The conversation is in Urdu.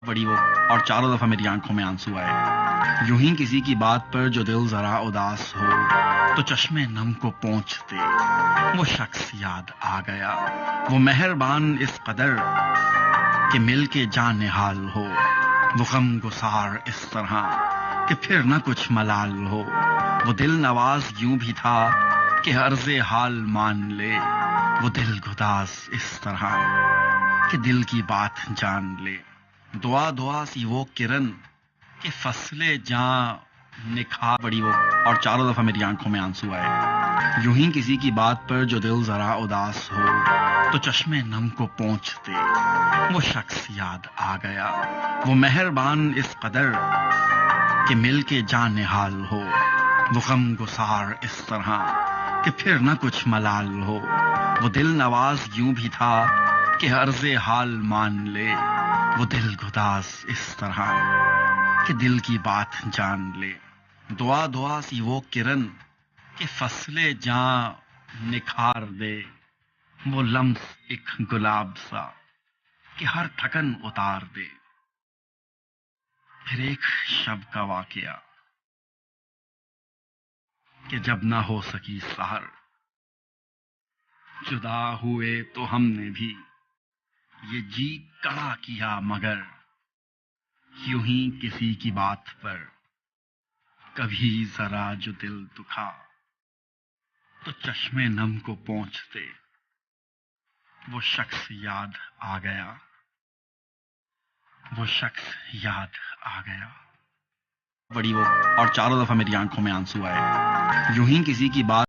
بڑی وہ اور چاروں دفعہ میری آنکھوں میں آنسو آئے۔ یوں ہی کسی کی بات پر جو دل ذرا اداس ہو تو چشمے نم کو پونچھتے وہ شخص یاد آ گیا، وہ مہربان اس قدر کہ مل کے جان نہال ہو، وہ غم گسار اس طرح کہ پھر نہ کچھ ملال ہو، وہ دل نواز یوں بھی تھا کہ عرض حال مان لے، وہ دل گداز اس طرح کہ دل کی بات جان لے۔ دعا دعا سی وہ کرن کہ فصل جاں نکھار بڑی وہ اور چاروں دفعہ میری آنکھوں میں آنسو آئے۔ یوں ہی کسی کی بات پر جو دل ذرا اداس ہو تو چشمے نم کو پونچھتے وہ شخص یاد آ گیا، وہ مہربان اس قدر کہ مل کے جان نہال ہو، وہ غم گسار اس طرح کہ پھر نہ کچھ ملال ہو، وہ دل نواز یوں بھی تھا کہ عرض حال مان لے، وہ دل گداز اس طرح کہ دل کی بات جان لے۔ دعا دعا سی وہ کرن کہ فصل جاں نکھار دے، وہ لمس ایک گلاب سا کہ ہر تھکن اتار دے۔ پھر ایک شب کا واقعہ کہ جب نہ ہو سکی سحر، جدا ہوئے تو ہم نے بھی یہ جی کڑا کیا، مگر یوں ہی کسی کی بات پر کبھی ذرا جو دل دکھا تو چشمے نم کو پونچھتے وہ شخص یاد آ گیا، وہ شخص یاد آ گیا۔ بڑی وہ اور چاروں دفعہ میری آنکھوں میں آنسو آئے۔ یوں ہی کسی کی بات